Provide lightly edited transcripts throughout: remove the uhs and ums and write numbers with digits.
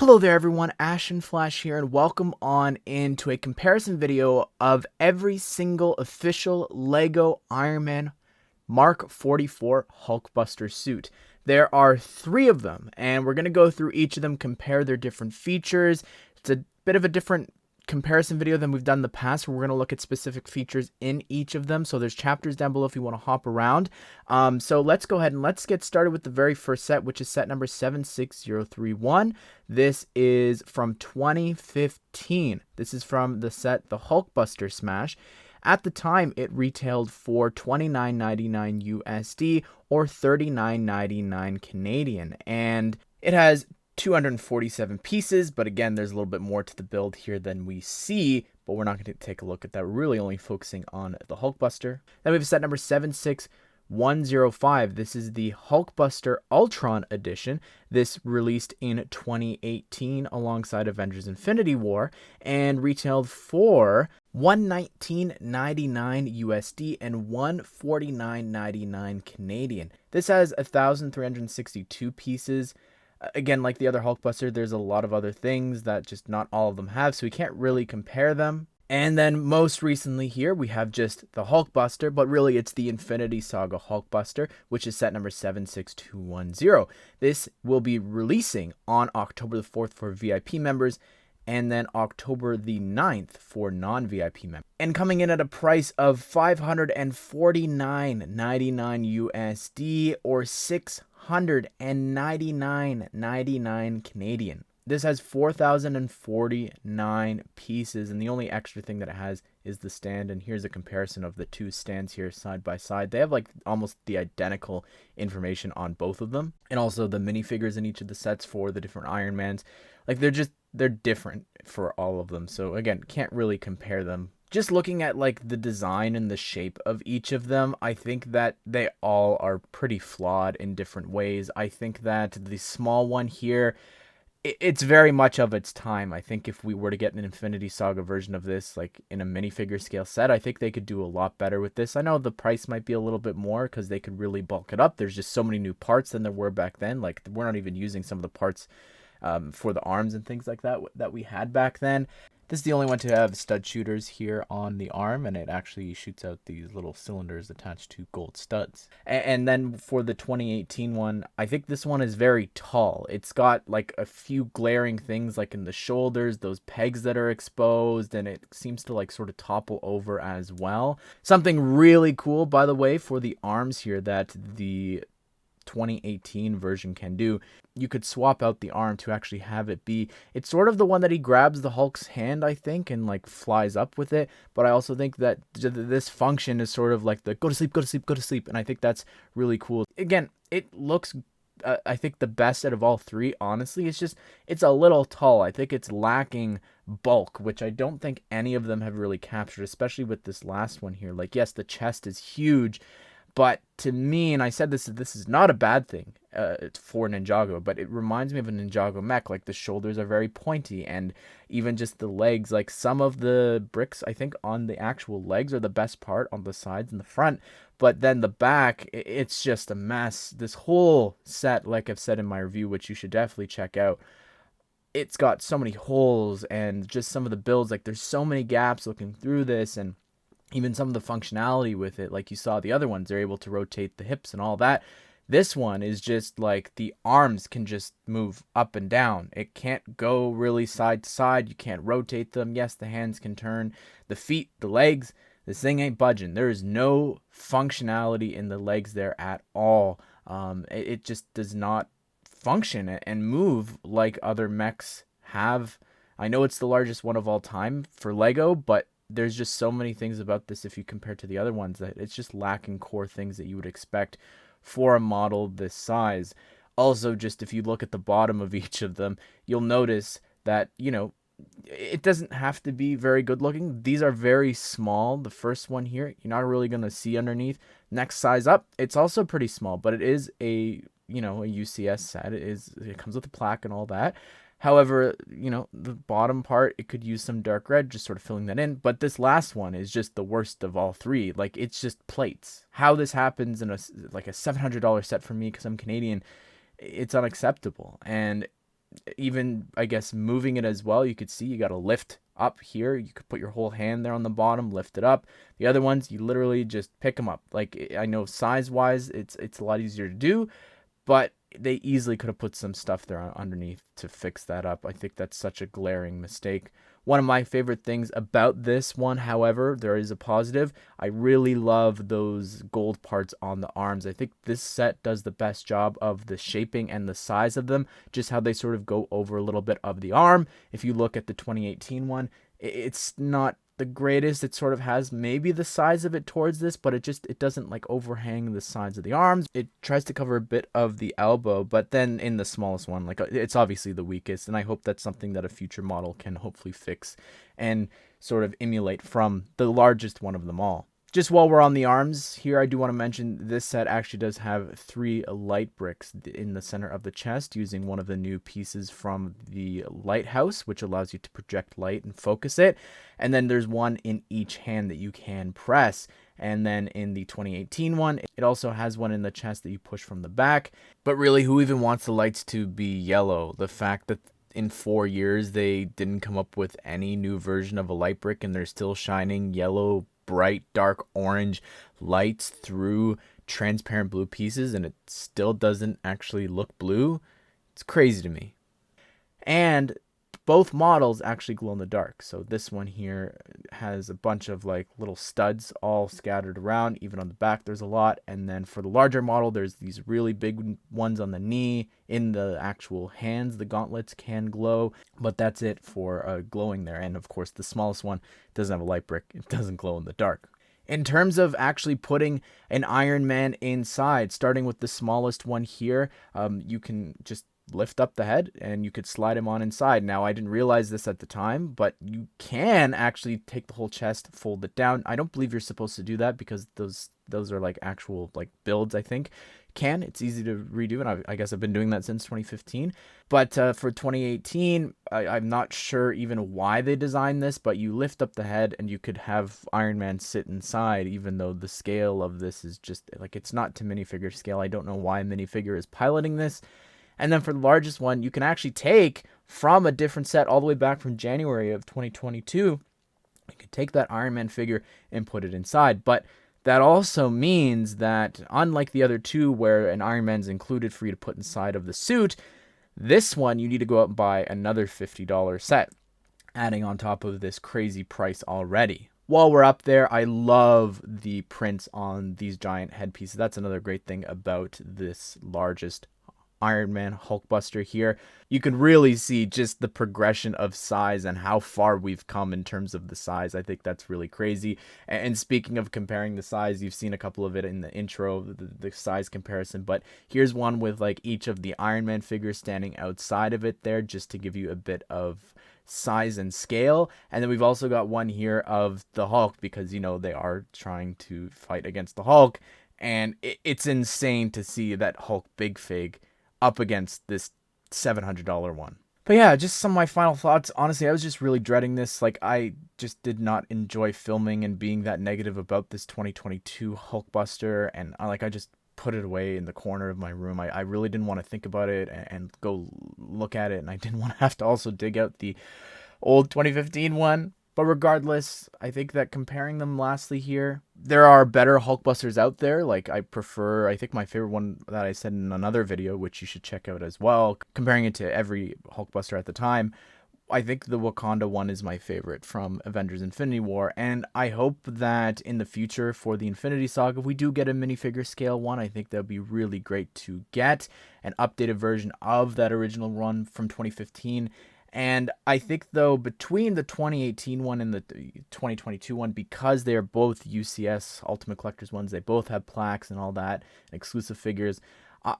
Hello there everyone, Ash and Flash here, and welcome on into a comparison video of every single official LEGO Iron Man Mark 44 Hulkbuster suit. There are 3 of them, and we're going to go through each of them, compare their different features. It's a bit of a different comparison video than we've done in the past, where we're going to look at specific features in each of them. So there's chapters down below if you want to hop around. So let's go ahead and let's get started with the very first set, which is set number 76031. This is from 2015. This is from the set The Hulkbuster Smash. At the time, it retailed for $29.99 USD or $39.99 Canadian, and it has 247 pieces, but again, there's a little bit more to the build here than we see, but we're not going to take a look at that. We're really only focusing on the Hulkbuster. Then we have set number 76105. This is the Hulkbuster Ultron Edition. This released in 2018 alongside Avengers Infinity War and retailed for $119.99 USD and $149.99 Canadian. This has 1,362 pieces. Again, like the other Hulkbuster, there's a lot of other things that just not all of them have, so we can't really compare them. And then most recently here, we have just the Hulkbuster, but really it's the Infinity Saga Hulkbuster, which is set number 76210. This will be releasing on October the 4th for VIP members, and then October the 9th for non-VIP members. And coming in at a price of $549.99 USD or $699.99 Canadian. This has 4,049 pieces, and the only extra thing that it has is the stand. And here's a comparison of the 2 stands here side by side. They have like almost the identical information on both of them, and also the minifigures in each of the sets for the different Iron Mans. Like they're different for all of them, so again, can't really compare them. Just looking at like the design and the shape of each of them, I think that they all are pretty flawed in different ways. I think that the small one here, it's very much of its time. I think if we were to get an Infinity Saga version of this, like in a minifigure scale set, I think they could do a lot better with this. I know the price might be a little bit more because they could really bulk it up. There's just so many new parts than there were back then. Like we're not even using some of the parts for the arms and things like that we had back then. This is the only one to have stud shooters here on the arm, and it actually shoots out these little cylinders attached to gold studs. And then for the 2018 one, I think this one is very tall. It's got like a few glaring things like in the shoulders, those pegs that are exposed, and it seems to like sort of topple over as well. Something really cool, by the way, for the arms here that the 2018 version can do, you could swap out the arm to actually have it be, it's sort of the one that he grabs the Hulk's hand, I think, and like flies up with it. But I also think that this function is sort of like the go to sleep, go to sleep, go to sleep, and I think that's really cool. Again, it looks I think the best out of all 3, honestly. It's a little tall. I think it's lacking bulk, which I don't think any of them have really captured, especially with this last one here. Like, yes, the chest is huge, but to me, and I said this is not a bad thing for Ninjago, but it reminds me of a Ninjago mech. Like the shoulders are very pointy, and even just the legs, like some of the bricks, I think, on the actual legs are the best part on the sides and the front. But then the back, it's just a mess. This whole set, like I've said in my review, which you should definitely check out, it's got so many holes, and just some of the builds, like there's so many gaps looking through this, and even some of the functionality with it, like you saw the other ones, they're able to rotate the hips and all that. This one is just like the arms can just move up and down. It can't go really side to side. You can't rotate them. Yes, the hands can turn. The feet, the legs, this thing ain't budging. There is no functionality in the legs there at all. It just does not function and move like other mechs have. I know it's the largest one of all time for LEGO, but there's just so many things about this, if you compare to the other ones, that it's just lacking core things that you would expect for a model this size. Also, just if you look at the bottom of each of them, you'll notice that, you know, it doesn't have to be very good looking. These are very small. The first one here, you're not really going to see underneath. Next size up, it's also pretty small, but it is a, you know, a UCS set. It comes with a plaque and all that. However, you know, the bottom part, it could use some dark red, just sort of filling that in. But this last one is just the worst of all 3. Like, it's just plates. How this happens in a $700 set for me, because I'm Canadian, it's unacceptable. And even, I guess, moving it as well, you could see you got to lift up here. You could put your whole hand there on the bottom, lift it up. The other ones, you literally just pick them up. Like, I know size-wise, it's a lot easier to do, but they easily could have put some stuff there underneath to fix that up. I think that's such a glaring mistake. One of my favorite things about this one, however, there is a positive. I really love those gold parts on the arms. I think this set does the best job of the shaping and the size of them, just how they sort of go over a little bit of the arm. If you look at the 2018 one, it's not the greatest. It sort of has maybe the size of it towards this, but it doesn't like overhang the sides of the arms. It tries to cover a bit of the elbow, but then in the smallest one, like, it's obviously the weakest, and I hope that's something that a future model can hopefully fix and sort of emulate from the largest one of them all. Just while we're on the arms here, I do want to mention this set actually does have 3 light bricks in the center of the chest, using one of the new pieces from the lighthouse, which allows you to project light and focus it. And then there's one in each hand that you can press. And then in the 2018 one, it also has one in the chest that you push from the back. But really, who even wants the lights to be yellow? The fact that in 4 years they didn't come up with any new version of a light brick and they're still shining yellow, bright, dark orange lights through transparent blue pieces, and it still doesn't actually look blue. It's crazy to me. And both models actually glow in the dark. So this one here has a bunch of like little studs all scattered around. Even on the back there's a lot. And then for the larger model, there's these really big ones on the knee. In the actual hands, the gauntlets can glow, but that's it for glowing there. And of course the smallest one doesn't have a light brick. It doesn't glow in the dark. In terms of actually putting an Iron Man inside, starting with the smallest one here, you can just lift up the head and you could slide him on inside. Now, I didn't realize this at the time, but you can actually take the whole chest, fold it down. I don't believe you're supposed to do that because those are like actual like builds, I think. It's easy to redo, and I guess I've been doing that since 2015. But for 2018, I'm not sure even why they designed this, but you lift up the head and you could have Iron Man sit inside, even though the scale of this is just like, it's not to minifigure scale. I don't know why minifigure is piloting this. And then for the largest one, you can actually take from a different set all the way back from January of 2022. You can take that Iron Man figure and put it inside. But that also means that unlike the other two where an Iron Man's included for you to put inside of the suit, this one you need to go out and buy another $50 set, adding on top of this crazy price already. While we're up there, I love the prints on these giant headpieces. That's another great thing about this largest Iron Man Hulkbuster here. You can really see just the progression of size and how far we've come in terms of the size. I think that's really crazy. And speaking of comparing the size, you've seen a couple of it in the intro, the size comparison, but here's one with like each of the Iron Man figures standing outside of it there, just to give you a bit of size and scale. And then we've also got one here of the Hulk, because you know they are trying to fight against the Hulk, and it's insane to see that Hulk big fig up against this $700 one. But yeah, just some of my final thoughts. Honestly, I was just really dreading this. Like, I just did not enjoy filming and being that negative about this 2022 Hulkbuster, and I just put it away in the corner of my room. I really didn't want to think about it and go look at it, and I didn't want to have to also dig out the old 2015 one. But regardless, I think that comparing them lastly here, there are better Hulkbusters out there. Like, I think my favorite one that I said in another video, which you should check out as well, comparing it to every Hulkbuster at the time, I think the Wakanda one is my favorite from Avengers Infinity War. And I hope that in the future for the Infinity Saga, if we do get a minifigure scale one, I think that would be really great to get an updated version of that original run from 2015. And I think, though, between the 2018 one and the 2022 one, because they're both UCS Ultimate Collector's ones, they both have plaques and all that, exclusive figures,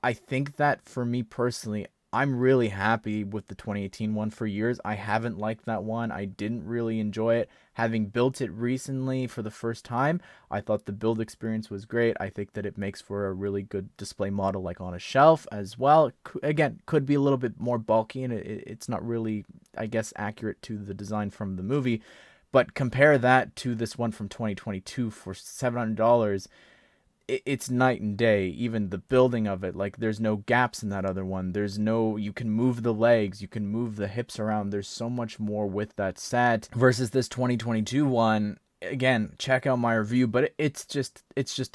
I think that for me personally, I'm really happy with the 2018 one. For years, I haven't liked that one. I didn't really enjoy it. Having built it recently for the first time, I thought the build experience was great. I think that it makes for a really good display model, like on a shelf as well. Again, could be a little bit more bulky, and it's not really, I guess, accurate to the design from the movie. But compare that to this one from 2022 for $700. it's night and day. Even the building of it, like there's no gaps in that other one. There's no, you can move the legs, you can move the hips around. There's so much more with that set versus this 2022 one. Again, check out my review, but it's just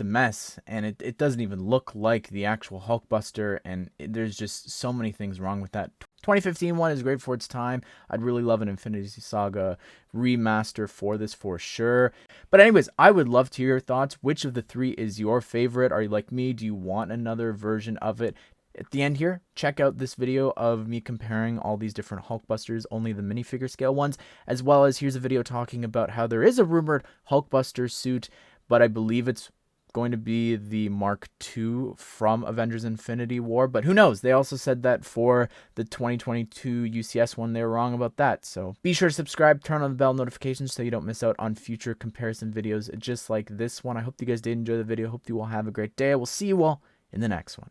a mess, and it doesn't even look like the actual Hulkbuster, and there's just so many things wrong with that. 2015 one is great for its time. I'd really love an Infinity Saga remaster for this for sure. But anyways, I would love to hear your thoughts. Which of the three is your favorite? Are you like me? Do you want another version of it? At the end here, check out this video of me comparing all these different Hulkbusters, only the minifigure scale ones, as well as here's a video talking about how there is a rumored Hulkbuster suit, but I believe it's going to be the Mark II from Avengers Infinity War, but who knows? They also said that for the 2022 UCS one, they were wrong about that. So be sure to subscribe, turn on the bell notifications so you don't miss out on future comparison videos just like this one. I hope you guys did enjoy the video. Hope you all have a great day. I will see you all in the next one.